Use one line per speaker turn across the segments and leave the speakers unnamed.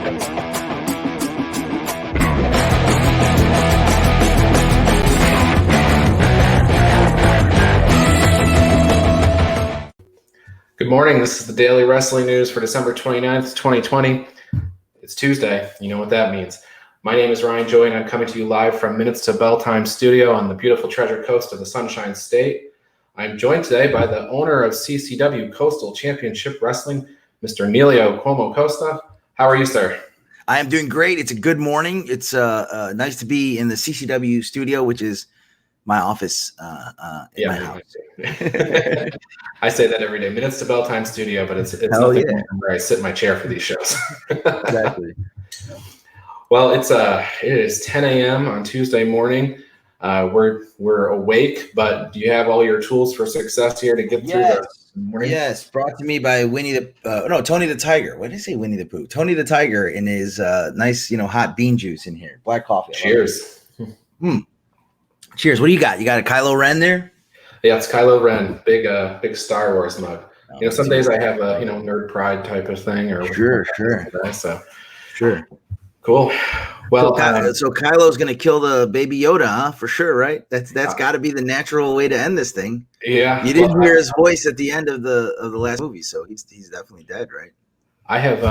Good morning. This is the Daily Wrestling News for December 29th, 2020. It's Tuesday. You know what that means. My name is Ryan Joy, and I'm coming to you live from Minutes to Bell Time Studio on the beautiful Treasure Coast of the Sunshine State. I'm joined today by the owner of CCW Coastal Championship Wrestling, Mr. Nelio Cuomo Costa. How are you, sir?
I am doing great. It's a good morning. It's nice to be in the CCW studio, which is my office in my house.
I say that every day. Minutes to Bell Time Studio, but it's nothing where I sit in my chair for these shows.
Exactly.
Well, it is 10 a.m. on Tuesday morning. We're awake, but do you have all your tools for success here to get through the morning?
Yes, brought to me by Tony the Tiger. What did I say? Winnie the Pooh. Tony the Tiger in his nice, hot bean juice in here. Black coffee.
Cheers.
Cheers. What do you got? You got a Kylo Ren there?
Yeah, it's Kylo Ren, big Star Wars mug. Some days I have a nerd pride type of thing, or
sure.
Cool. Well,
so Kylo's gonna kill the baby Yoda, huh? For sure, right? That's got to be the natural way to end this thing.
Yeah,
you didn't hear his voice at the end of the last movie, so he's definitely dead, right?
I have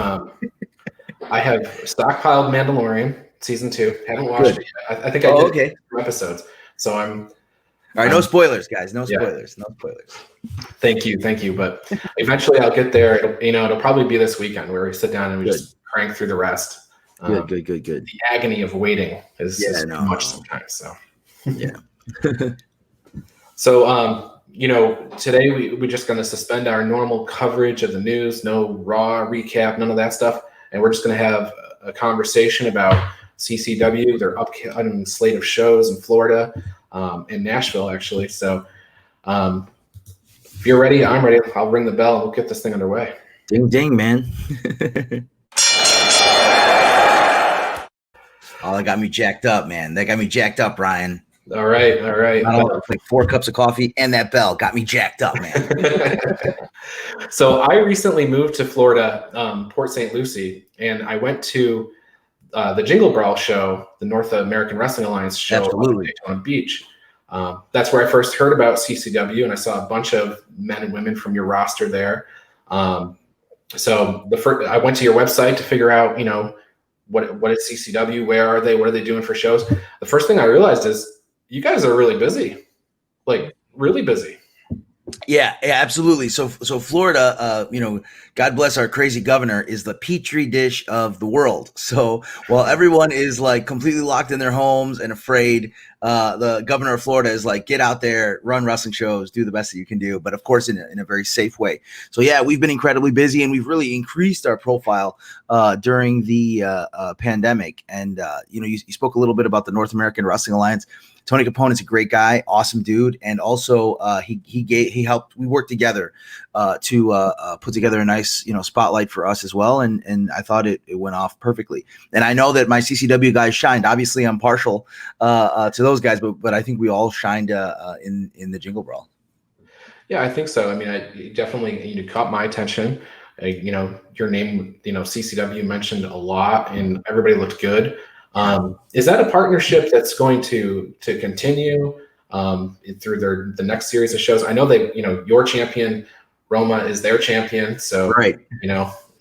stockpiled Mandalorian season 2. Haven't watched it yet. I think I did 2 episodes. So I'm
all right. No spoilers, guys. No spoilers. No spoilers.
Thank you. But eventually I'll get there. It'll probably be this weekend where we sit down and we just crank through the rest.
Good.
The agony of waiting is too much sometimes. So
yeah.
So today we're just going to suspend our normal coverage of the news. No Raw recap, none of that stuff, and we're just going to have a conversation about CCW, their upcoming slate of shows in Florida, in Nashville, actually. So if you're ready, I'm ready. I'll ring the bell and we'll get this thing underway.
Ding, ding, man. Oh, that got me jacked up, man. That got me jacked up, Ryan.
All right.
Like 4 cups of coffee and that bell got me jacked up, man.
So I recently moved to Florida, Port St. Lucie, and I went to the Jingle Brawl show, the North American Wrestling Alliance show on Daytona Beach. That's where I first heard about CCW, and I saw a bunch of men and women from your roster there. So I went to your website to figure out, what is CCW? Where are they? What are they doing for shows? The first thing I realized is you guys are really busy, like really busy.
Yeah, absolutely. So Florida, God bless our crazy governor, is the petri dish of the world. So while everyone is like completely locked in their homes and afraid, the governor of Florida is like, get out there, run wrestling shows, do the best that you can do, but of course in a very safe way. So yeah, we've been incredibly busy, and we've really increased our profile during the pandemic. And you spoke a little bit about the North American Wrestling Alliance. Tony Capone's a great guy, awesome dude, and also he helped. We worked together to put together a nice spotlight for us as well, and I thought it went off perfectly. And I know that my CCW guys shined. Obviously, I'm partial to those guys, but I think we all shined in the Jingle Brawl.
Yeah, I think so. I mean, I definitely caught my attention. Your name, CCW mentioned a lot, and everybody looked good. Is that a partnership that's going to continue through the next series of shows? I know they, your champion Roma is their champion, so
right.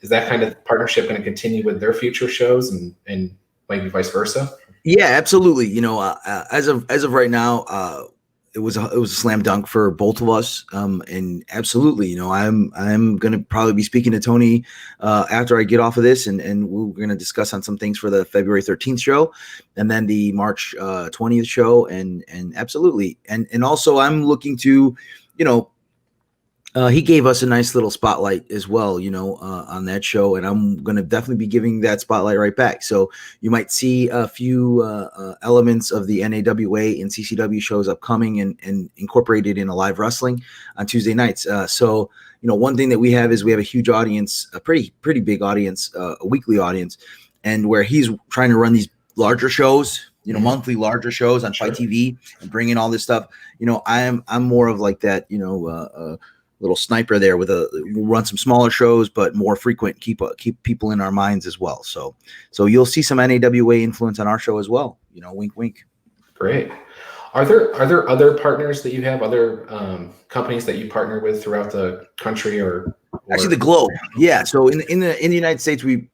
Is that kind of partnership going to continue with their future shows and maybe vice versa?
Yeah, absolutely. As of right now, it was a slam dunk for both of us. And absolutely, I'm going to probably be speaking to Tony after I get off of this, and we're going to discuss on some things for the February 13th show, and then the March 20th show, and absolutely, and also I'm looking to, he gave us a nice little spotlight as well, on that show, and I'm going to definitely be giving that spotlight right back. So you might see a few elements of the NAWA and CCW shows upcoming and incorporated in a live wrestling on Tuesday nights. So one thing that we have is we have a huge audience, a pretty big audience, a weekly audience, and where he's trying to run these larger shows, monthly larger shows on Fight TV and bring in all this stuff. I'm more of like that, little sniper there we'll run some smaller shows, but more frequent, keep people in our minds as well. So you'll see some NAWA influence on our show as well. Wink, wink.
Great. Are there other partners that you have, other companies that you partner with throughout the country or
actually the globe? Yeah. So in the United States, we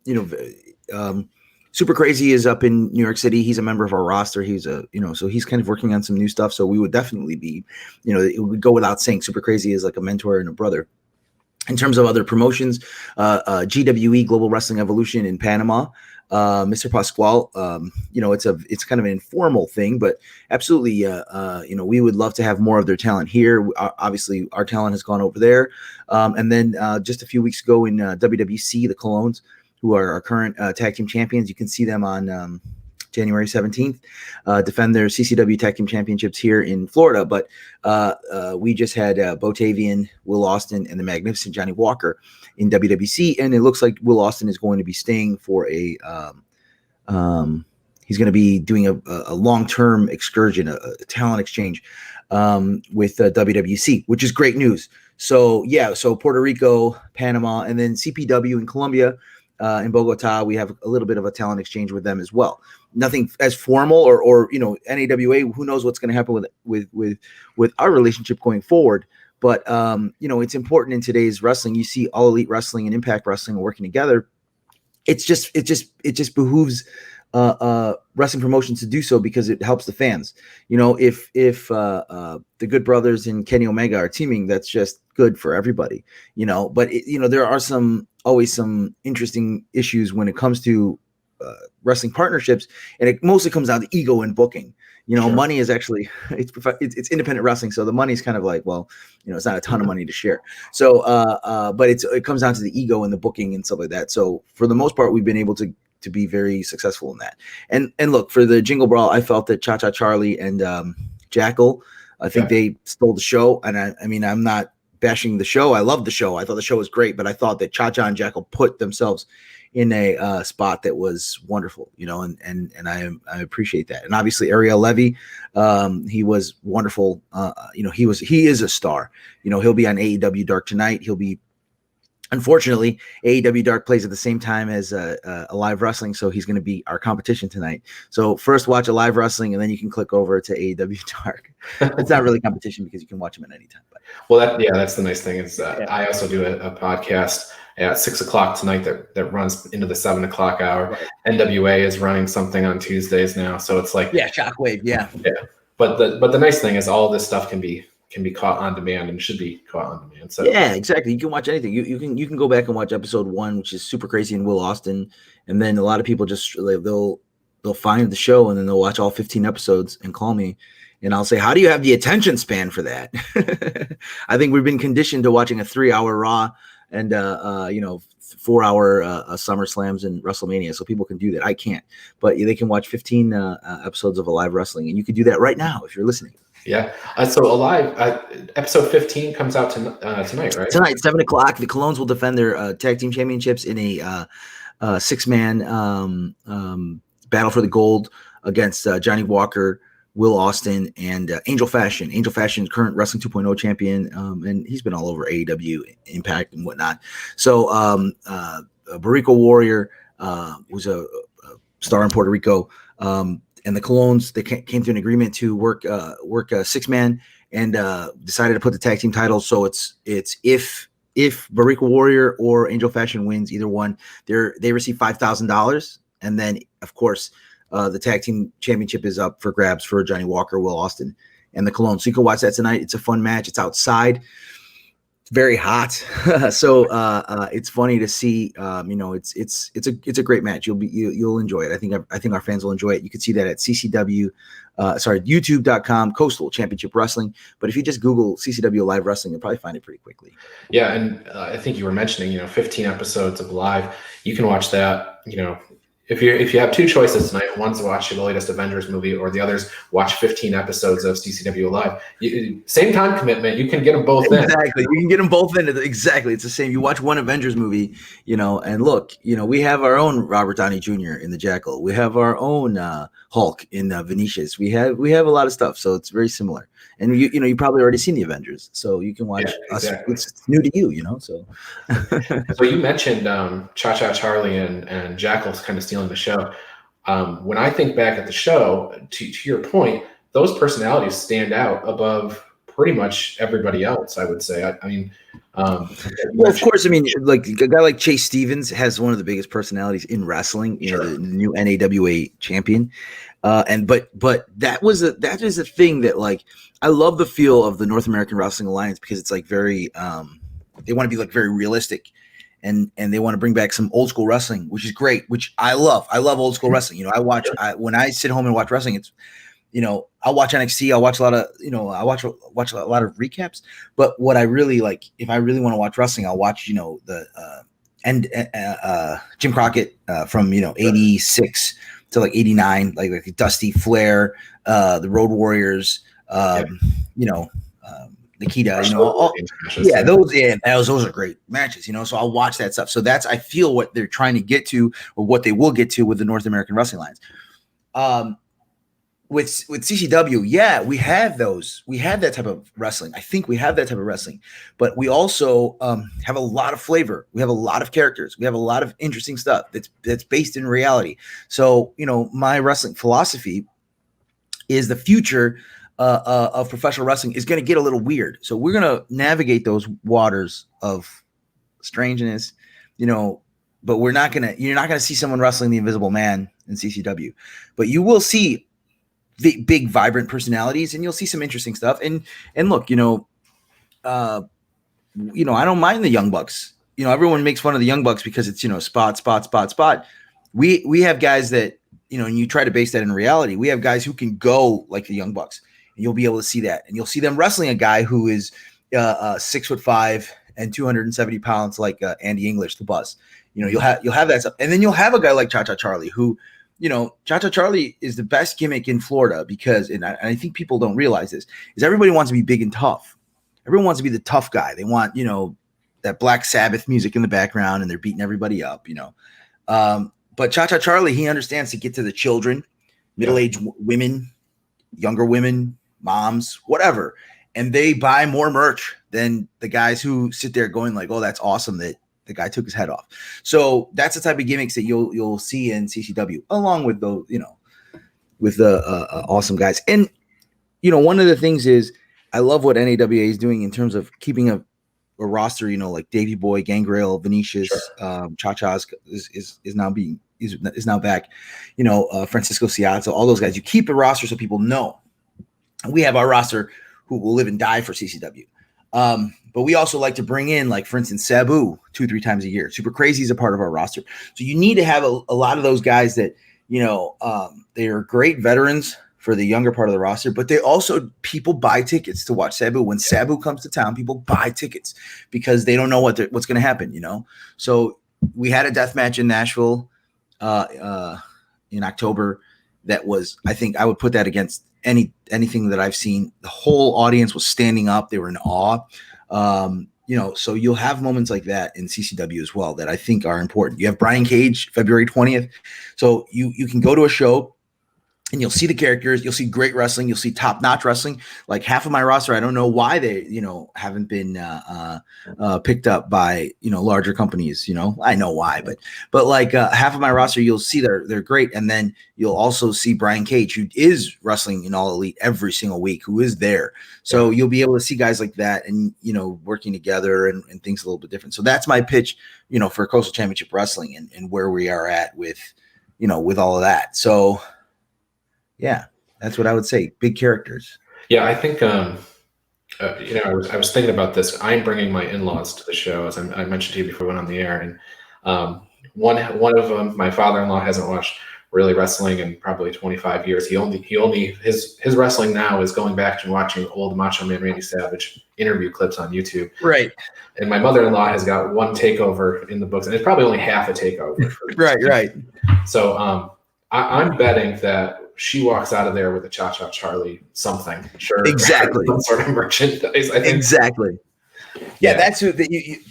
Super Crazy is up in New York City. He's a member of our roster. He's so he's kind of working on some new stuff. So we would definitely be, it would go without saying, Super Crazy is like a mentor and a brother. In terms of other promotions, GWE, Global Wrestling Evolution in Panama, Mr. Pasquale, it's kind of an informal thing, but absolutely, we would love to have more of their talent here. Obviously, our talent has gone over there. And then just a few weeks ago in WWC, the Colognes, who are our current tag team champions, you can see them on January 17th, defend their CCW Tag Team Championships here in Florida. But we just had Botavian, Will Austin, and the magnificent Johnny Walker in WWC, and it looks like Will Austin is going to be staying for he's going to be doing a long-term excursion, a talent exchange with WWC, which is great news. So Puerto Rico, Panama, and then CPW in Colombia. In Bogota, we have a little bit of a talent exchange with them as well. Nothing as formal or NAWA. Who knows what's going to happen with our relationship going forward? But it's important in today's wrestling. You see All Elite Wrestling and Impact Wrestling working together. It just behooves wrestling promotions to do so because it helps the fans. If the Good Brothers and Kenny Omega are teaming, that's just good for everybody. But there are always some interesting issues when it comes to wrestling partnerships, and it mostly comes down to ego and booking. Sure. Money is actually it's independent wrestling, so the money's kind of like, it's not a ton of money to share. So, but it comes down to the ego and the booking and stuff like that. So for the most part, we've been able to be very successful in that. And look, for the Jingle Brawl, I felt that Cha Cha Charlie and Jackal, I think they stole the show. And I mean, I'm not bashing the show. I love the show. I thought the show was great, but I thought that Cha Cha and Jackal put themselves in a spot that was wonderful, and I appreciate that. And obviously Ariel Levy, he was wonderful. He is a star. He'll be on AEW Dark tonight. He'll be, unfortunately, AEW Dark plays at the same time as Live Wrestling, so he's going to be our competition tonight. So first watch Live Wrestling, and then you can click over to AEW Dark. It's not really competition because you can watch him at any time. But.
Well, that's the nice thing is I also do a podcast at 6:00 tonight that runs into the 7:00 hour. Right. NWA is running something on Tuesdays now, so it's like
Shockwave, yeah.
But the nice thing is all this stuff can be caught on demand and should be caught on demand. So
yeah, exactly. You can watch anything. You can go back and watch episode 1, which is Super Crazy and Will Austin, and then a lot of people just they'll find the show and then they'll watch all 15 episodes and call me. And I'll say, how do you have the attention span for that? I think we've been conditioned to watching a 3-hour Raw and 4-hour SummerSlams and WrestleMania, so people can do that. I can't, but they can watch 15 episodes of a Live Wrestling, and you can do that right now if you're listening.
Yeah. So Alive, episode 15 comes out tonight, right?
Tonight, 7:00. The Colognes will defend their tag team championships in a 6-man battle for the gold against Johnny Walker, Will Austin, and Angel Fashion. Angel Fashion, current Wrestling 2.0 champion, and he's been all over AEW, Impact, and whatnot. So Barrico Warrior, who's a star in Puerto Rico, and the Colognes, they came to an agreement to work a 6-man and decided to put the tag team titles. So it's if Barrico Warrior or Angel Fashion wins, either one, they receive $5,000, and then of course. The tag team championship is up for grabs for Johnny Walker, Will Austin, and the Colognes. So you can watch that tonight. It's a fun match. It's outside. It's very hot. So it's funny to see. It's a great match. You'll enjoy it. I think our fans will enjoy it. You can see that at CCW, YouTube.com, Coastal Championship Wrestling. But if you just Google CCW Live Wrestling, you'll probably find it pretty quickly.
Yeah, and I think you were mentioning, 15 episodes of Live. You can watch that, If you have two choices tonight, one's watch the latest Avengers movie, or the other's watch 15 episodes of CCW Live. Same time commitment, you can get them both in.
Exactly, you can get them both in. Exactly, it's the same. You watch one Avengers movie, and look, we have our own Robert Downey Jr. in the Jackal. We have our own Hulk in Venetius. We have a lot of stuff, so it's very similar. and you probably already seen the Avengers, so you can watch us.
Exactly.
It's new to you, so.
So you mentioned Cha-Cha Charlie and Jackal's kind of stealing the show. When I think back at the show, to your point, those personalities stand out above pretty much everybody else, I would say. I mean,
well, of course, I mean, like a guy like Chase Stevens has one of the biggest personalities in wrestling.
Sure.
The new NAWA champion, but that is a thing that, like, I love the feel of the North American Wrestling Alliance, because it's like very they want to be like very realistic, and they want to bring back some old school wrestling, which is great, which I love. I love old school wrestling. I watch when I sit home and watch wrestling, it's I'll watch NXT. I'll watch a lot of, I watch a lot of recaps. But what I really like, if I really want to watch wrestling, I'll watch, Jim Crockett from, 86 to like 89, like Dusty, Flair, the Road Warriors, Nikita, those are great matches, so I'll watch that stuff. So that's, I feel, what they're trying to get to, or what they will get to with the North American Wrestling Alliance. With CCW, we have those. We have that type of wrestling. I think we have that type of wrestling, but we also have a lot of flavor. We have a lot of characters. We have a lot of interesting stuff that's based in reality. So, my wrestling philosophy is the future of professional wrestling is going to get a little weird. So we're going to navigate those waters of strangeness, but you're not going to see someone wrestling the Invisible Man in CCW, but you will see the big, vibrant personalities, and you'll see some interesting stuff. And look, I don't mind the Young Bucks. Everyone makes fun of the Young Bucks because it's, spot. We have guys that, and you try to base that in reality. We have guys who can go like the Young Bucks, and you'll be able to see that. And you'll see them wrestling a guy who is 6'5" and 270 pounds, like Andy English, the Bus. You'll have that stuff. And then you'll have a guy like Cha-Cha Charlie, who, Cha-Cha Charlie is the best gimmick in Florida because, and I think people don't realize this, is everybody wants to be big and tough. Everyone wants to be the tough guy. They want, that Black Sabbath music in the background, and they're beating everybody up, But Cha-Cha Charlie, he understands to get to the children, middle-aged women, younger women, moms, whatever. And they buy more merch than the guys who sit there going like, oh, that's awesome that the guy took his head off. So that's the type of gimmicks that you'll see in CCW, along with those, with the awesome guys. And one of the things is, I love what NAWA is doing in terms of keeping a roster. Like Davey Boy, Gangrel, Venetius, Cha-Cha is now back. Francisco Ciazza, all those guys. You keep a roster so people know. We have our roster who will live and die for CCW. But we also like to bring in, like, for instance, Sabu 2-3 times a year. Super Crazy is a part of our roster. So you need to have a lot of those guys that, they are great veterans for the younger part of the roster, but they also, people buy tickets to watch Sabu. When Sabu comes to town, people buy tickets because they don't know what's going to happen, So we had a death match in Nashville in October. That was, I think I would put that against anything that I've seen. The whole audience was standing up. They were in awe. So you'll have moments like that in CCW as well that I think are important. You have Brian Cage, February 20th. So you can go to a show and you'll see the characters. You'll see great wrestling. You'll see top-notch wrestling. Like half of my roster, I don't know why they, haven't been picked up by, larger companies. I know why, but like half of my roster, you'll see they're great. And then you'll also see Brian Cage, who is wrestling in All Elite every single week, who is there. So you'll be able to see guys like that and, working together and things a little bit different. So that's my pitch, for Coastal Championship Wrestling and where we are at with, with all of that. So, yeah, that's what I would say. Big characters.
Yeah, I think, I was thinking about this. I'm bringing my in-laws to the show, as I mentioned to you before we went on the air. And one of them, my father-in-law, hasn't watched really wrestling in probably 25 years. His wrestling now is going back and watching old Macho Man Randy Savage interview clips on YouTube.
Right.
And my mother-in-law has got one takeover in the books, and it's probably only half a takeover.
Right.
So I'm betting that she walks out of there with a Cha-Cha Charlie something. Sure.
Exactly.
Some sort of merchandise, I think.
Exactly. Yeah, that's who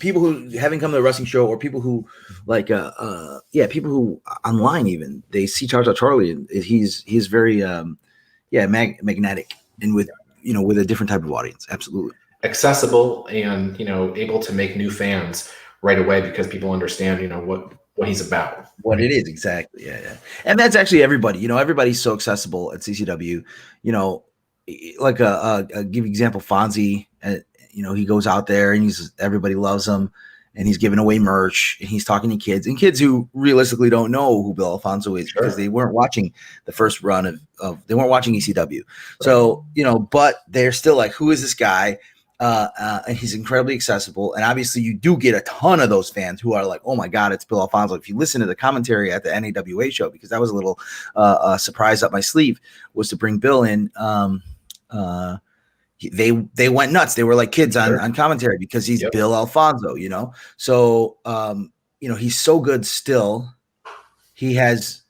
people who haven't come to the wrestling show, or people who like people who online even, they see Cha-Cha Charlie and he's very magnetic, and with with a different type of audience. Absolutely.
Accessible and, able to make new fans right away because people understand, what he's about.
What it is, exactly. Yeah. And that's actually everybody. Everybody's so accessible at CCW. Like give example, Fonzie. He goes out there and everybody loves him, and he's giving away merch, and he's talking to kids who realistically don't know who Bill Alfonso is because they weren't watching the first run of they weren't watching ECW. Right. So but they're still like, who is this guy? And he's incredibly accessible. And obviously you do get a ton of those fans who are like, oh my God, it's Bill Alfonso. If you listen to the commentary at the NAWA show, because that was a little surprise up my sleeve, was to bring Bill in. They went nuts. They were like kids on commentary because he's Bill Alfonso, So, he's so good still. He has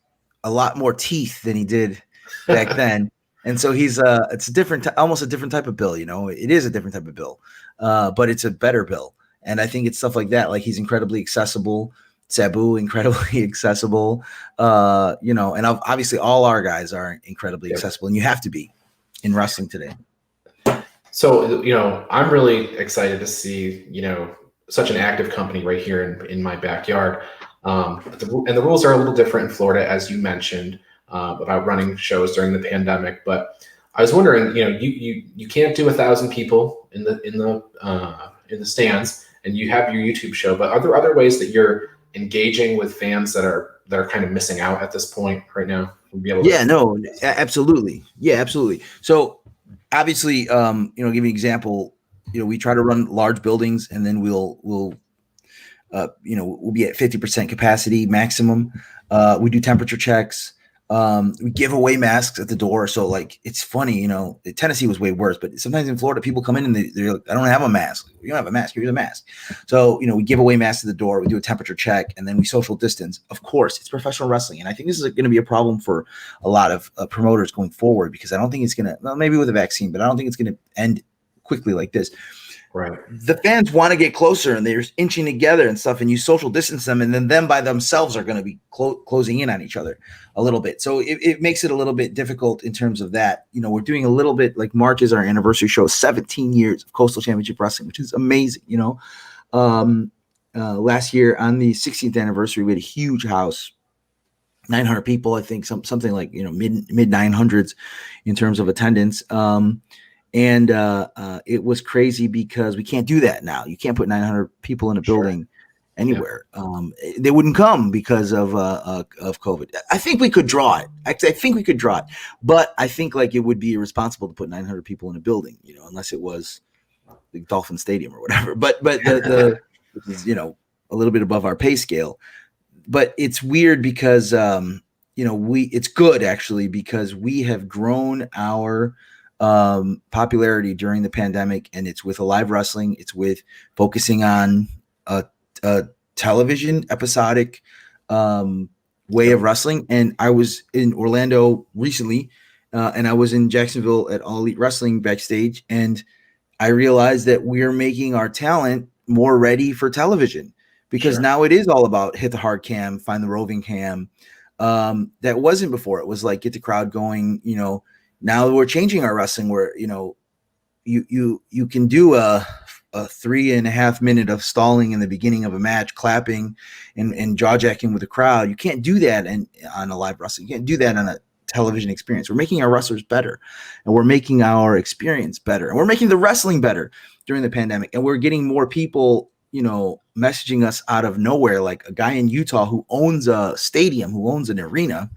a lot more teeth than he did back then. And so he's it's almost a different type of Bill, It is a different type of Bill, but it's a better Bill. And I think it's stuff like that. Like, he's incredibly accessible. Sabu, incredibly accessible. And obviously all our guys are incredibly accessible, and you have to be in wrestling today.
So, I'm really excited to see, such an active company right here in my backyard. And the rules are a little different in Florida, as you mentioned. About running shows during the pandemic, but I was wondering, you can't do 1,000 people in the stands, and you have your YouTube show, but are there other ways that you're engaging with fans that are kind of missing out at this point right now?
Absolutely. Yeah, absolutely. So obviously, give you an example, we try to run large buildings, and then we'll be at 50% capacity maximum. We do temperature checks. We give away masks at the door. So like, it's funny, Tennessee was way worse, but sometimes in Florida, people come in and they're like, I don't have a mask. You don't have a mask. Here's a mask. So, we give away masks at the door. We do a temperature check, and then we social distance. Of course, it's professional wrestling. And I think this is going to be a problem for a lot of promoters going forward, because I don't think it's going to, well, maybe with a vaccine, but I don't think it's going to end quickly like this.
Right.
The fans want to get closer, and they're inching together and stuff, and you social distance them, and then them by themselves are going to be closing in on each other a little bit. So it makes it a little bit difficult in terms of that. We're doing a little bit, like March is our anniversary show, 17 years of Coastal Championship Wrestling, which is amazing. Last year on the 16th anniversary, we had a huge house, 900 people, I think, something like, mid 900s in terms of attendance. And it was crazy because we can't do that now. You can't put 900 people in a building anywhere. They wouldn't come because of COVID. I think we could draw it. I think we could draw it, but I think like it would be irresponsible to put 900 people in a building, unless it was the Dolphin Stadium or whatever. But the is, a little bit above our pay scale. But it's weird because it's good actually, because we have grown our popularity during the pandemic, and it's with a live wrestling. It's with focusing on a television episodic way of wrestling. And I was in Orlando recently, and I was in Jacksonville at All Elite Wrestling backstage, and I realized that we're making our talent more ready for television, because now it is all about hit the hard cam, find the roving cam. That wasn't before. It was like get the crowd going. Now we're changing our wrestling where, you can do a 3.5 minute of stalling in the beginning of a match, clapping and jaw jacking with the crowd. You can't do that on a live wrestling. You can't do that on a television experience. We're making our wrestlers better, and we're making our experience better, and we're making the wrestling better during the pandemic. And we're getting more people, messaging us out of nowhere, like a guy in Utah who owns a stadium, who owns an arena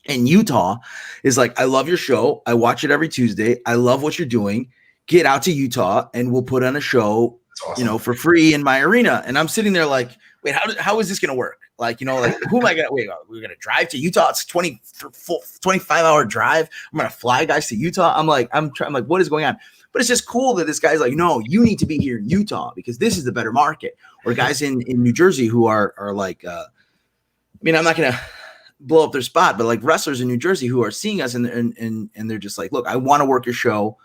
in Utah, is like, I love your show. I watch it every Tuesday. I love what you're doing. Get out to Utah and we'll put on a show, awesome, for free in my arena. And I'm sitting there like, wait, how is this going to work? Like, who am I going to, wait, we're going to drive to Utah. It's 25-hour drive. I'm going to fly guys to Utah. I'm like, what is going on? But it's just cool that this guy's like, no, you need to be here in Utah because this is the better market. Or guys in New Jersey who are like, I'm not going to blow up their spot, but like wrestlers in New Jersey who are seeing us and they're just like, look, I want to work your show.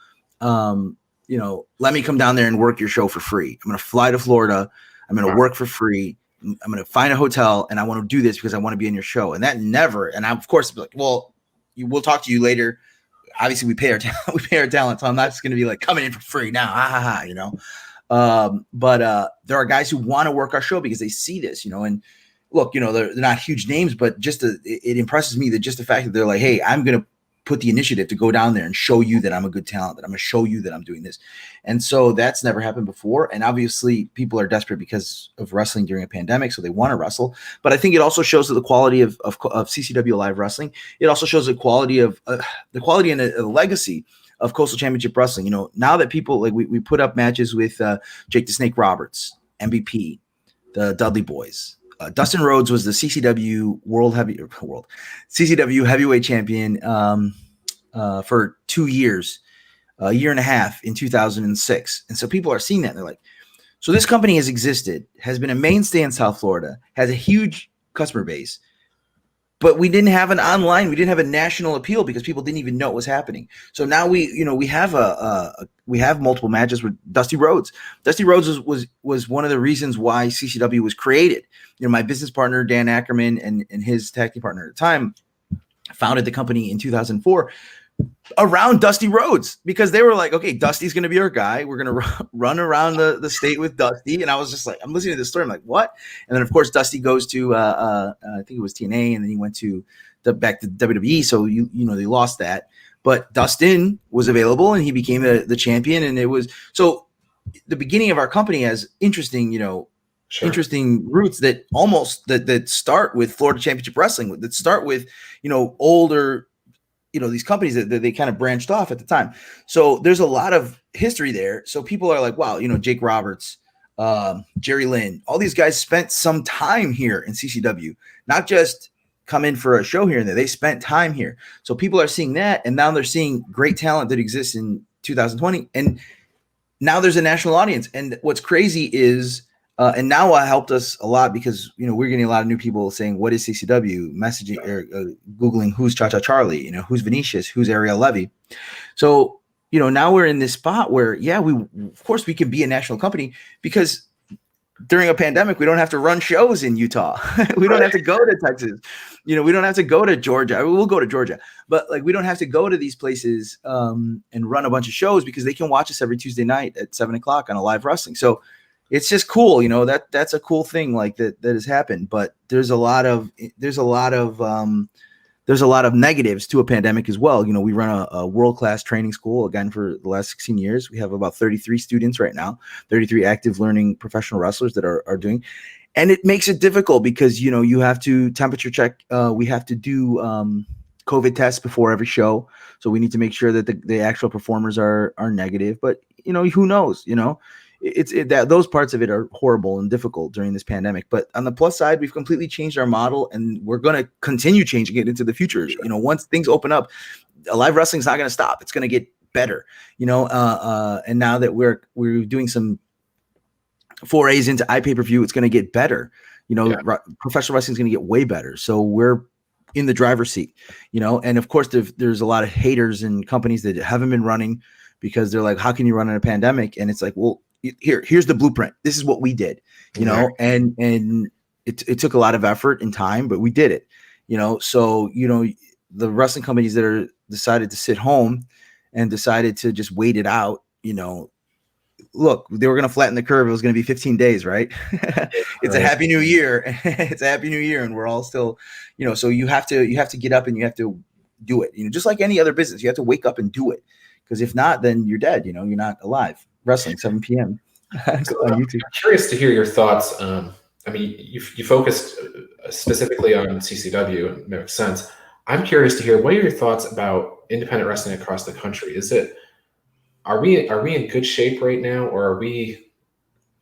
Let me come down there and work your show for free. I'm going to fly to Florida. I'm going to work for free. I'm going to find a hotel, and I want to do this because I want to be in your show. And that never, and I, of course, be like, well, we'll talk to you later. obviously we pay our talent. So I'm not just going to be like coming in for free now. Ha ha ha, you know? But there are guys who want to work our show because they see this, you know, and look, you know, they're not huge names, but just it impresses me that just the fact that they're like, hey, I'm going to put the initiative to go down there and show you that I'm a good talent, that I'm going to show you that I'm doing this. And so that's never happened before. And obviously people are desperate because of wrestling during a pandemic. So they want to wrestle, but I think it also shows that the quality of CCW live wrestling. It also shows the quality and the legacy of Coastal Championship Wrestling. You know, now that people like we put up matches with Jake the Snake Roberts, MVP, the Dudley Boys. Dustin Rhodes was the CCW CCW heavyweight champion for 2 years, a year and a half in 2006. And so people are seeing that and they're like, so this company has existed, has been a mainstay in South Florida, has a huge customer base, but we didn't have we didn't have a national appeal because people didn't even know what was happening. So now we have we have multiple matches with Dusty Rhodes. Dusty Rhodes was one of the reasons why CCW was created. You know, my business partner, Dan Ackerman, and his tag team partner at the time founded the company in 2004 around Dusty Rhodes because they were like, okay, Dusty's going to be our guy. We're going to run around the state with Dusty. And I was just like, I'm listening to this story. I'm like, what? And then of course, Dusty goes to, I think it was TNA, and then he went to back to WWE. So, you know, they lost that, but Dustin was available and he became the champion. And it was, so the beginning of our company has interesting, you know, interesting roots that almost that start with Florida Championship Wrestling, that start with, you know, older, you know, these companies that they kind of branched off at the time. So there's a lot of history there. So people are like, wow, you know, Jake Roberts, Jerry Lynn, all these guys spent some time here in CCW, not just come in for a show here and there. They spent time here. So people are seeing that. And now they're seeing great talent that exists in 2020. And now there's a national audience. And what's crazy is, and now it helped us a lot because, you know, we're getting a lot of new people saying, what is CCW, messaging or Googling who's Cha Cha Charlie, you know, who's Venetius, who's Ariel Levy. So, you know, now we're in this spot where, yeah, of course we can be a national company because during a pandemic, we don't have to run shows in Utah. We don't have to go to Texas. You know, we don't have to go to Georgia. We'll go to Georgia, but like, we don't have to go to these places and run a bunch of shows because they can watch us every Tuesday night at 7:00 on a live wrestling. So it's just cool, you know, that's a cool thing like that has happened. But there's a lot of negatives to a pandemic as well. You know, we run a world-class training school again for the last 16 years. We have about 33 students right now, 33 active learning professional wrestlers that are doing, and it makes it difficult because, you know, you have to temperature check. We have to do COVID tests before every show, so we need to make sure that the actual performers are negative. But you know, who knows? You know. That those parts of it are horrible and difficult during this pandemic. But on the plus side, we've completely changed our model, and we're going to continue changing it into the future. You know, once things open up, live wrestling is not going to stop. It's going to get better. You know, and now that we're doing some forays into iPay-per-view, it's going to get better. You know, professional wrestling is going to get way better. So we're in the driver's seat. You know, and of course, there's a lot of haters and companies that haven't been running because they're like, how can you run in a pandemic? And it's like, well, here's the blueprint. This is what we did, you know, and it took a lot of effort and time, but we did it, you know. So, you know, the wrestling companies that are decided to sit home and decided to just wait it out, you know, look, they were going to flatten the curve. It was going to be 15 days, right? It's a happy new year. It's a happy new year. And we're all still, you know, so you have to get up and you have to do it, you know, just like any other business. You have to wake up and do it, because if not, then you're dead, you know, you're not alive. Wrestling 7 p.m. on YouTube.
I'm curious to hear your thoughts. I mean, you focused specifically on CCW, and it makes sense. I'm curious to hear, what are your thoughts about independent wrestling across the country? Are we in good shape right now, or are we,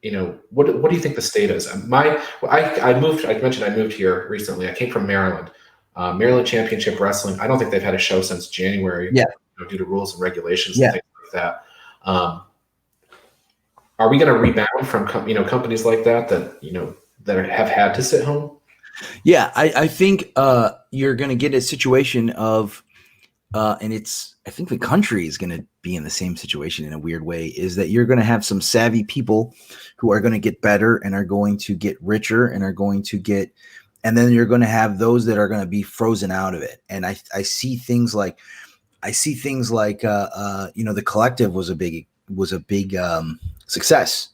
you know, what do you think the state is? I mentioned I moved here recently. I came from Maryland. Maryland Championship Wrestling. I don't think they've had a show since January.
Yeah.
You know, due to rules and regulations and things like that. Are we going to rebound from companies like that you know that have had to sit home?
Yeah, I think you're going to get a situation of, and I think the country is going to be in the same situation in a weird way, is that you're going to have some savvy people who are going to get better and are going to get richer and are going to get, and then you're going to have those that are going to be frozen out of it. And I see things like, I see things like the collective was a big success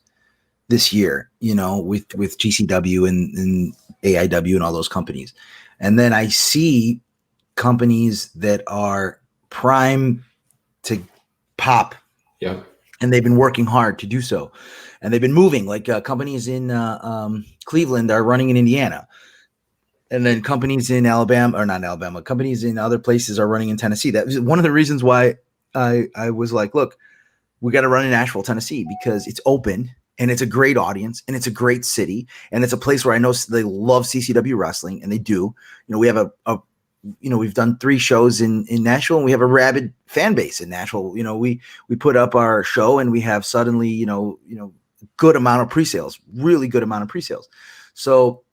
this year, with GCW and AIW and all those companies. And then I see companies that are prime to pop.
Yeah.
And they've been working hard to do so. And they've been moving, like companies in Cleveland are running in Indiana. And then companies in Alabama, or not Alabama, companies in other places are running in Tennessee. That was one of the reasons why I was like, look, we got to run in Nashville, Tennessee, because it's open and it's a great audience and it's a great city. And it's a place where I know they love CCW wrestling, and they do. We have we've done 3 shows in Nashville, and we have a rabid fan base in Nashville. We put up our show and we have suddenly, good amount of pre-sales, really good amount of pre-sales. So,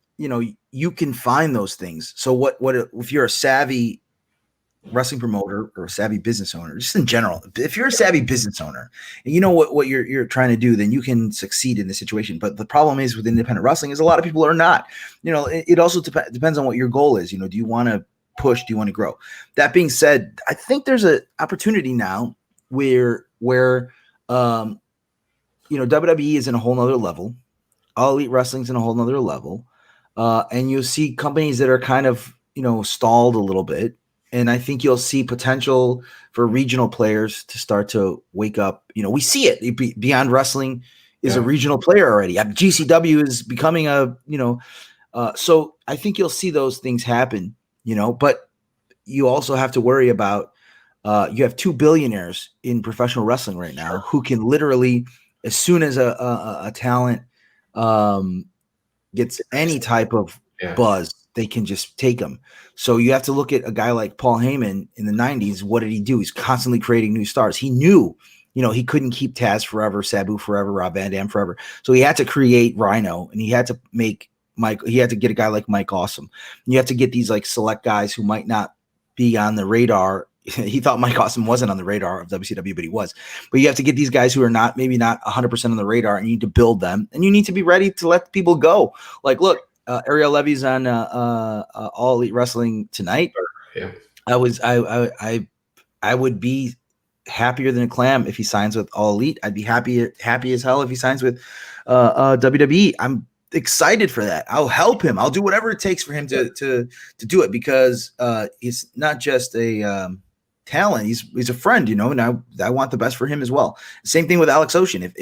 you can find those things. So what if you're a savvy wrestling promoter or a savvy business owner, just in general, if you're a savvy business owner and you know what you're trying to do, then you can succeed in this situation. But the problem is with independent wrestling is a lot of people are not. It also depends on what your goal is. Do you want to push? Do you want to grow? That being said, I think there's an opportunity now where WWE is in a whole nother level. All Elite Wrestling's in a whole nother level. And you'll see companies that are kind of, stalled a little bit. And I think you'll see potential for regional players to start to wake up. We see it. Beyond Wrestling is a regional player already. GCW is becoming so I think you'll see those things happen, but you also have to worry about, you have 2 billionaires in professional wrestling right now who can literally, as soon as a talent gets any type of buzz, they can just take them. So you have to look at a guy like Paul Heyman in the 90s. What did he do? He's constantly creating new stars. He knew, he couldn't keep Taz forever, Sabu forever, Rob Van Dam forever. So he had to create Rhino, and he had to make he had to get a guy like Mike Awesome. And you have to get these like select guys who might not be on the radar. He thought Mike Awesome wasn't on the radar of WCW, but he was. But you have to get these guys who are maybe not 100% on the radar, and you need to build them, and you need to be ready to let people go. Like, look, Ariel Levy's on All Elite Wrestling tonight.
Yeah.
I would be happier than a clam if he signs with All Elite. I'd be happy as hell if he signs with WWE. I'm excited for that. I'll help him. I'll do whatever it takes for him to do it, because he's not just a talent. He's a friend, and I want the best for him as well. Same thing with Alex Ocean.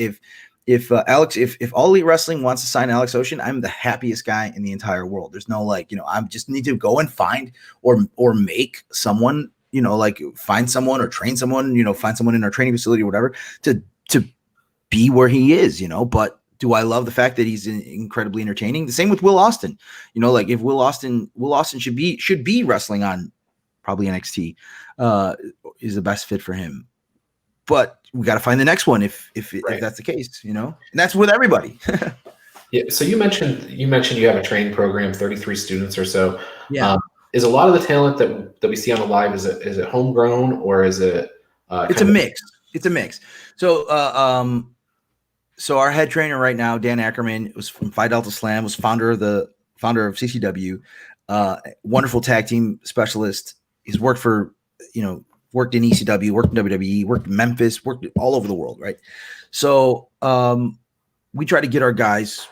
If All Elite Wrestling wants to sign Alex Ocean, I'm the happiest guy in the entire world. There's no I just need to go and find or make someone, find someone or train someone, find someone in our training facility or whatever to be where he is, but do I love the fact that he's incredibly entertaining? The same with Will Austin, if Will Austin should be wrestling on probably NXT, is the best fit for him. But we got to find the next one if that's the case, and that's with everybody.
Yeah. So you mentioned you have a training program, 33 students or so.
Yeah.
Is a lot of the talent that we see on the live, is it homegrown, or is it?
It's a mix. It's a mix. So so our head trainer right now, Dan Ackerman, was from Phi Delta Slam, was founder of CCW, wonderful tag team specialist. He's worked for worked in ECW, worked in WWE, worked in Memphis, worked all over the world, right? So we try to get our guys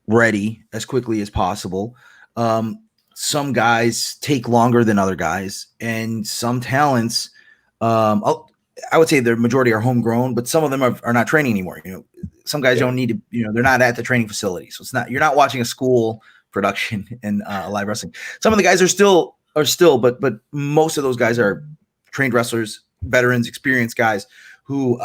ready as quickly as possible. Some guys take longer than other guys, and some talents, I would say the majority are homegrown, but some of them are not training anymore. Some guys don't need to, they're not at the training facility. So you're not watching a school production in live wrestling. Some of the guys are still, but most of those guys are trained wrestlers, veterans, experienced guys who,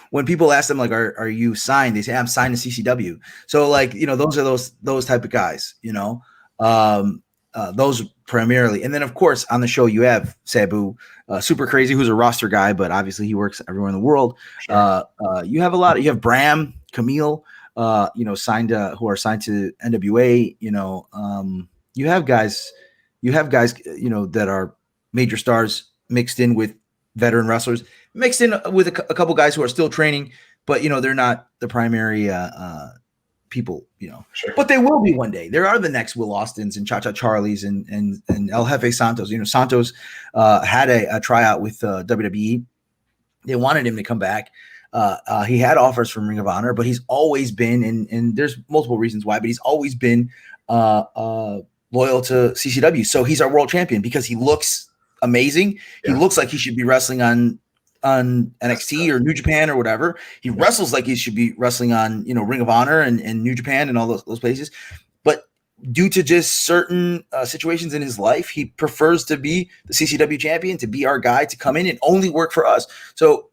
when people ask them, like, are you signed? They say, I'm signed to CCW. So those are those type of guys, those primarily. And then of course on the show you have Sabu, Super Crazy, who's a roster guy, but obviously he works everywhere in the world. Sure. You have Bram, Camille, signed who are signed to NWA. You have guys, that are major stars mixed in with veteran wrestlers, mixed in with a couple guys who are still training, but they're not the primary people,
Sure.
but they will be one day. There are the next Will Austins and Cha Cha Charlies and El Jefe Santos. Santos had a tryout with WWE. They wanted him to come back. He had offers from Ring of Honor, but he's always been, and there's multiple reasons why, but he's always been loyal to CCW. So he's our world champion because he looks amazing. Yeah. He looks like he should be wrestling on NXT or New Japan or whatever. He wrestles like he should be wrestling on, Ring of Honor and New Japan and all those places. But due to just certain situations in his life, he prefers to be the CCW champion, to be our guy, to come in and only work for us. So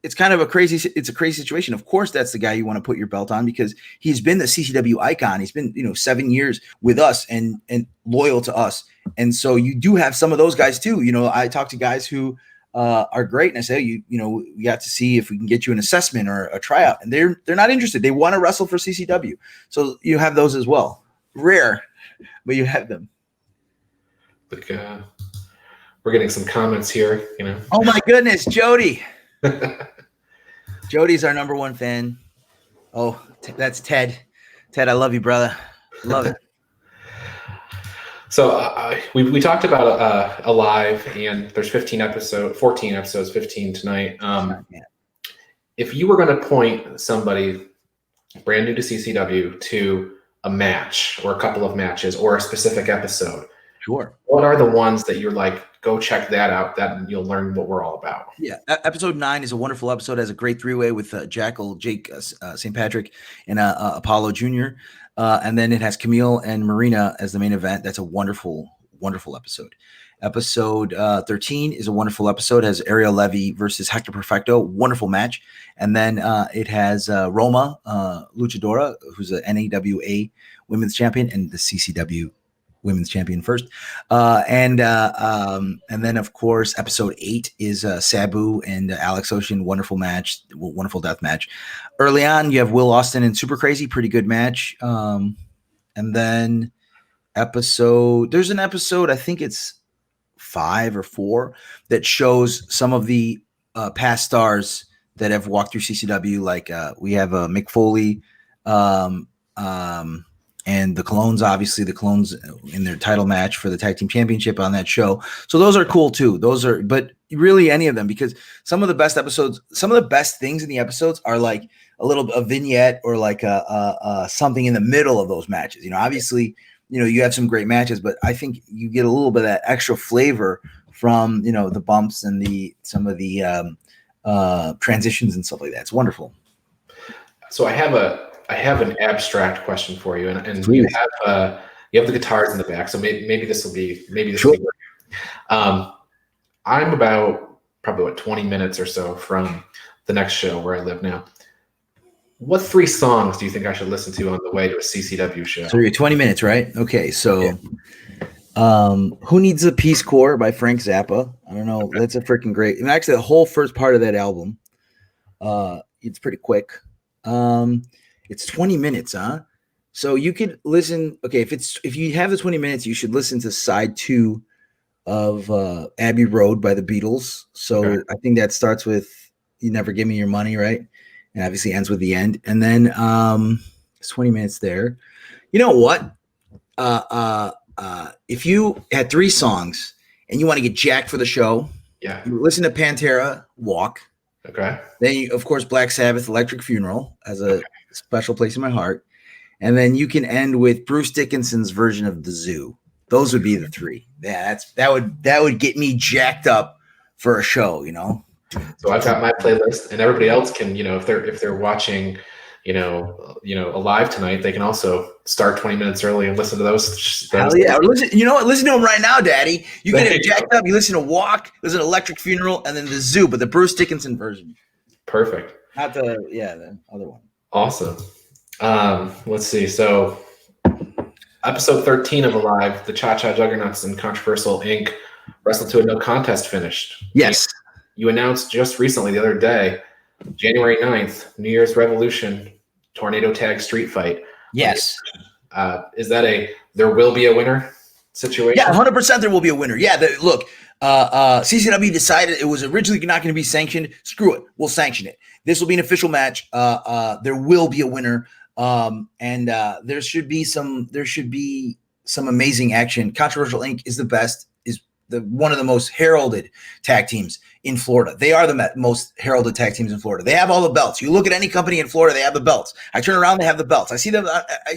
it's kind of a crazy situation. Of course, that's the guy you want to put your belt on because he's been the CCW icon. He's been, 7 years with us and loyal to us. And so you do have some of those guys too. I talk to guys who are great, and I say, we got to see if we can get you an assessment or a tryout, and they're not interested. They want to wrestle for CCW. So you have those as well. Rare, but you have them.
Look, we're getting some comments here.
Oh my goodness, Jody. Jody's our number one fan. Oh, that's Ted. Ted, I love you, brother. Love it.
So we talked about Alive, and there's 14 episodes, 15 tonight. If you were going to point somebody brand new to CCW to a match or a couple of matches or a specific episode,
sure,
what are the ones that you're like, go check that out, that you'll learn what we're all about?
Yeah, episode 9 is a wonderful episode. It has a great 3-way with Jake St. Patrick and Apollo Jr. And then it has Camille and Marina as the main event. That's a wonderful, wonderful episode. Episode 13 is a wonderful episode. It has Ariel Levy versus Hector Perfecto. Wonderful match. And then it has Roma Luchadora, who's an NAWA women's champion and the CCW women's champion first. And then, of course, episode 8 is Sabu and Alex Ocean. Wonderful match. Wonderful death match. Early on, you have Will Austin and Super Crazy. Pretty good match. And then there's an episode, I think it's 5 or 4, that shows some of the past stars that have walked through CCW. Like we have Mick Foley, and the Clones, obviously the Clones in their title match for the tag team championship on that show. So those are cool too. But really any of them, because some of the best episodes, some of the best things in the episodes are like a vignette or like something in the middle of those matches. Obviously, you have some great matches, but I think you get a little bit of that extra flavor from, the bumps and some of the transitions and stuff like that. It's wonderful.
So I have an abstract question for you, and you have the guitars in the back, so maybe this will be
sure.
I'm about probably 20 minutes or so from the next show where I live now. What 3 songs do you think I should listen to on the way to a CCW show?
So you're 20 minutes, right? Okay, so Who Needs a Peace Corps by Frank Zappa. I don't know. Okay. That's a freaking great. And actually, the whole first part of that album, it's pretty quick. It's 20 minutes, huh? So you could listen. Okay, if you have the 20 minutes, you should listen to side 2 of Abbey Road by the Beatles. So okay. I think that starts with "You Never Give Me Your Money," right? And obviously ends with "The End." And then it's 20 minutes there. You know what? If you had 3 songs and you want to get jacked for the show,
yeah,
you listen to Pantera, "Walk."
Okay.
Then you, of course, Black Sabbath, "Electric Funeral" has a special place in my heart. And then you can end with Bruce Dickinson's version of "The Zoo." Those would be the 3. Yeah, that would get me jacked up for a show,
So I've got my playlist, and everybody else can, if they're watching, Alive tonight, they can also start 20 minutes early and listen to those.
Hell yeah. Or listen to them right now, Daddy. You get it jacked up. You listen to "Walk," listen to "Electric Funeral," and then "The Zoo," but the Bruce Dickinson version.
Perfect.
Not the other one.
Awesome. Let's see. So episode 13 of Alive, the Cha-Cha Juggernauts and Controversial Inc. wrestled to a no contest finish.
Yes.
You announced just recently, the other day, January 9th, New Year's Revolution, Tornado Tag Street Fight.
Yes.
Is that there will be a winner situation?
Yeah, 100% there will be a winner. Yeah, look, CCW decided it was originally not going to be sanctioned. Screw it. We'll sanction it. This will be an official match. There will be a winner. And there should be some amazing action. Controversial Inc. is the best, is one of the most heralded tag teams in Florida. They are the most heralded tag teams in Florida. They have all the belts. You look at any company in Florida, they have the belts. I turn around, they have the belts. I see them.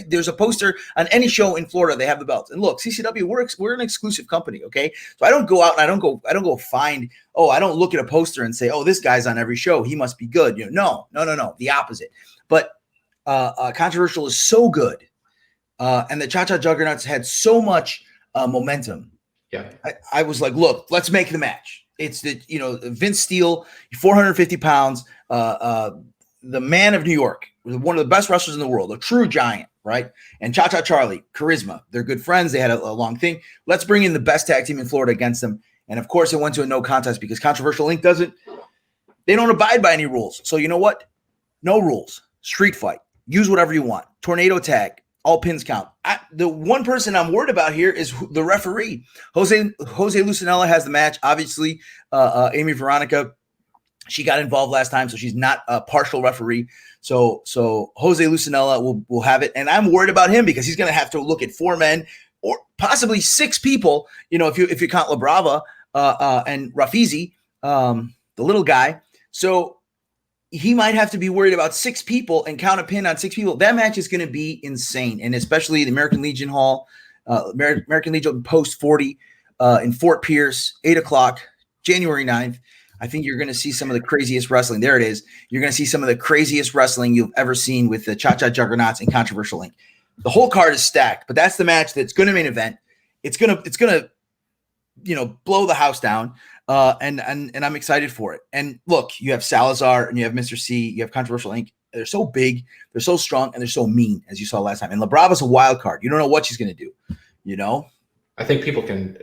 There's a poster on any show in Florida, they have the belts. And look, CCW, we're an exclusive company, okay? So I don't go out and I don't go find. Oh, I don't look at a poster and say, oh, this guy's on every show, he must be good. No. The opposite. But Controversial is so good, and the Cha-Cha Juggernauts had so much momentum.
Yeah,
I was like, look, let's make the match. It's Vince Steele, 450 pounds, the man of New York, one of the best wrestlers in the world, a true giant, right? And Cha-Cha Charlie, charisma. They're good friends. They had a long thing. Let's bring in the best tag team in Florida against them. And of course, it went to a no contest because Controversial Inc. They don't abide by any rules. So you know what? No rules. Street fight. Use whatever you want. Tornado tag. All pins count. The one person I'm worried about here is the referee. Jose Lucinella has the match. Obviously, Amy Veronica, she got involved last time, so she's not a partial referee. So Jose Lucinella will have it, and I'm worried about him because he's going to have to look at 4 men or possibly 6 people. If you count La Brava and Rafizi, the little guy. So he might have to be worried about 6 people and count a pin on 6 people. That match is going to be insane. And especially the American Legion Hall, American Legion Post 40 in Fort Pierce, 8 o'clock, January 9th. I think you're going to see some of the craziest wrestling. There it is. You're going to see some of the craziest wrestling you've ever seen with the Cha-Cha Juggernauts and Controversial Inc. The whole card is stacked, but that's the match that's going to main event. It's going to blow the house down. And I'm excited for it. And look, you have Salazar and you have Mr. C, you have Controversial Inc. They're so big, they're so strong, and they're so mean, as you saw last time. And La Brava's a wild card. You don't know what she's going to do.
I think people can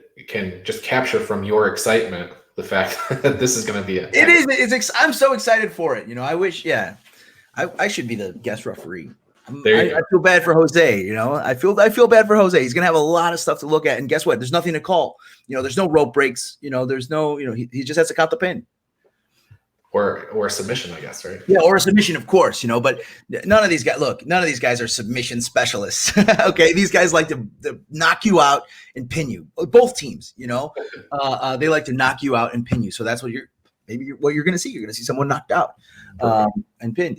just capture from your excitement the fact that this is going to be it.
It is. I'm so excited for it. I wish. Yeah, I should be the guest referee. I feel bad for Jose. I feel bad for Jose. He's gonna have a lot of stuff to look at, and guess what? There's nothing to call. There's no rope breaks. There's no. He just has to count the pin,
or a submission, I guess, right?
Yeah, or a submission, of course. But none of these guys. Look, none of these guys are submission specialists. Okay, these guys like to knock you out and pin you. Both teams, they like to knock you out and pin you. So that's what you're gonna see. You're gonna see someone knocked out and pinned.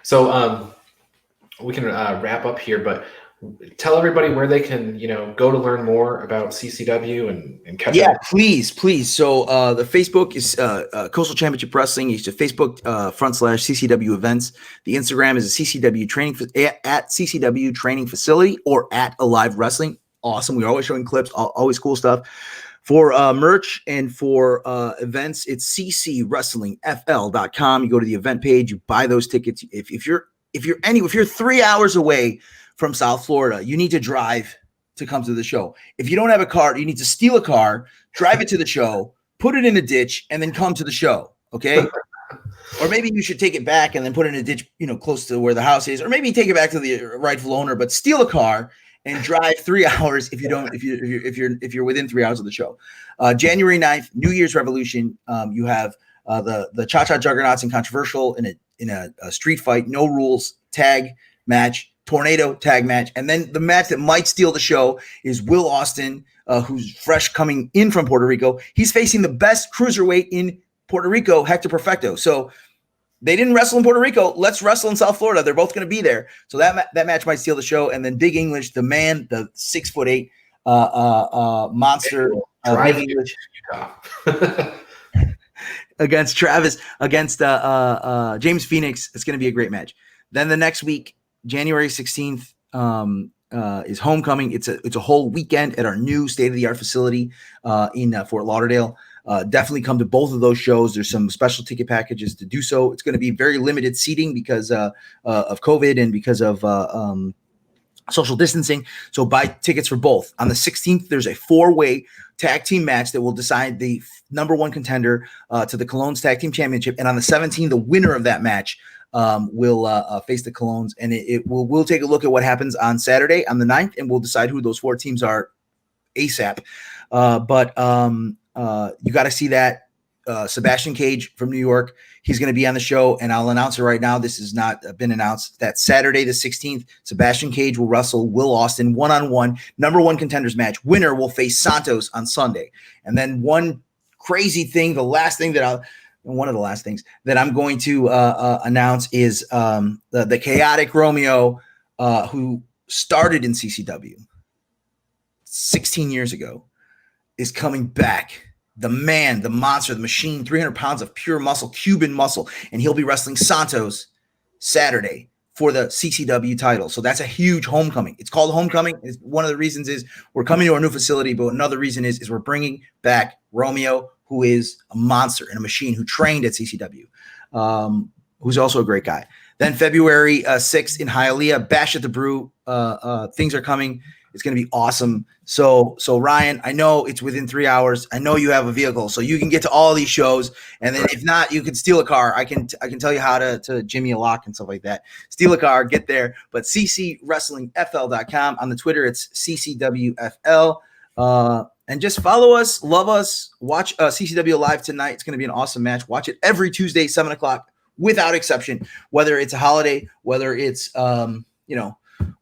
So we can wrap up here, but tell everybody where they can, go to learn more about CCW and catch up.
Yeah, please. So the Facebook is Coastal Championship Wrestling. It's the Facebook /CCW events. The Instagram is a CCW training at CCW Training Facility or at Alive Wrestling. Awesome. We're always showing clips, always cool stuff. For merch and for events, it's ccwrestlingfl.com. You go to the event page, you buy those tickets. If you're 3 hours away from South Florida, you need to drive to come to the show. If you don't have a car, you need to steal a car, drive it to the show, put it in a ditch, and then come to the show. Okay. Or maybe you should take it back and then put it in a ditch, close to where the house is, or maybe take it back to the rightful owner, but steal a car and drive 3 hours if you're within 3 hours of the show. January 9th, New Year's Revolution. You have the Cha-Cha Juggernauts and Controversial in a street fight, no rules tag match, tornado tag match. And then the match that might steal the show is Will Austin, who's fresh coming in from Puerto Rico. He's facing the best cruiserweight in Puerto Rico, Hector Perfecto. So they didn't wrestle in Puerto Rico. Let's wrestle in South Florida. They're both going to be there. So that match might steal the show. And then Big English, the man, the 6'8" monster, Big English against Travis, against James Phoenix. It's going to be a great match. Then the next week, January 16th, is Homecoming. It's a whole weekend at our new state-of-the-art facility in Fort Lauderdale. Definitely come to both of those shows. There's some special ticket packages to do so. It's going to be very limited seating because of COVID and because of social distancing. So buy tickets for both. On the 16th, there's a 4-way tag team match that will decide the number 1 contender to the Colognes Tag Team Championship. And on the 17th, the winner of that match will face the Colognes. And we'll take a look at what happens on Saturday on the 9th, and we'll decide who those 4 teams are ASAP. But you got to see that Sebastian Cage from New York. He's going to be on the show, and I'll announce it right now. This has not been announced. That Saturday the 16th, Sebastian Cage will wrestle Will Austin one-on-one, number one contenders match. Winner will face Santos on Sunday. And then one crazy thing, one of the last things that I'm going to announce is the Chaotic Romeo, who started in CCW 16 years ago, is coming back. The man, the monster, the machine, 300 pounds of pure muscle, Cuban muscle, and he'll be wrestling Santos Saturday for the CCW title. So that's a huge homecoming. It's called homecoming. One of the reasons is we're coming to our new facility, but another reason is we're bringing back Romeo, who is a monster and a machine, who trained at CCW, who's also a great guy. Then February 6th in Hialeah, Bash at the Brew. Things are coming. It's going to be awesome. So Ryan, I know it's within 3 hours. I know you have a vehicle, so you can get to all these shows. And then if not, you can steal a car. I can tell you how to Jimmy a lock and stuff like that. Steal a car, get there. But ccwrestlingfl.com. On the Twitter, it's CCWFL. And just follow us, love us, watch CCW Live tonight. It's going to be an awesome match. Watch it every Tuesday, 7 o'clock, without exception, whether it's a holiday, whether it's,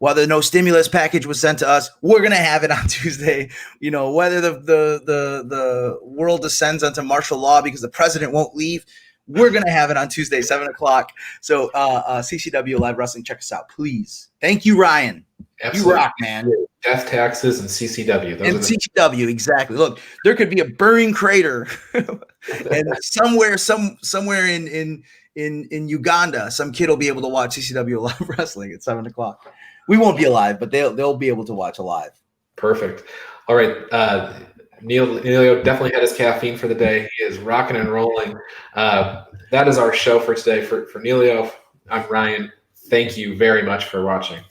whether no stimulus package was sent to us, we're going to have it on Tuesday. Whether the world descends onto martial law because the president won't leave, we're going to have it on Tuesday, 7 o'clock. So CCW Live Wrestling, check us out, please. Thank you, Ryan. Absolutely. You rock, man.
Death taxes and CCW.
CCW, exactly. Look, there could be a burning crater, and somewhere in Uganda, some kid will be able to watch CCW Live Wrestling at 7 o'clock. We won't be alive, but they'll be able to watch alive. Perfect. All right. Nelio definitely had his caffeine for the day. He is rocking and rolling. That is our show for today. For Nelio, I'm Ryan. Thank you very much for watching.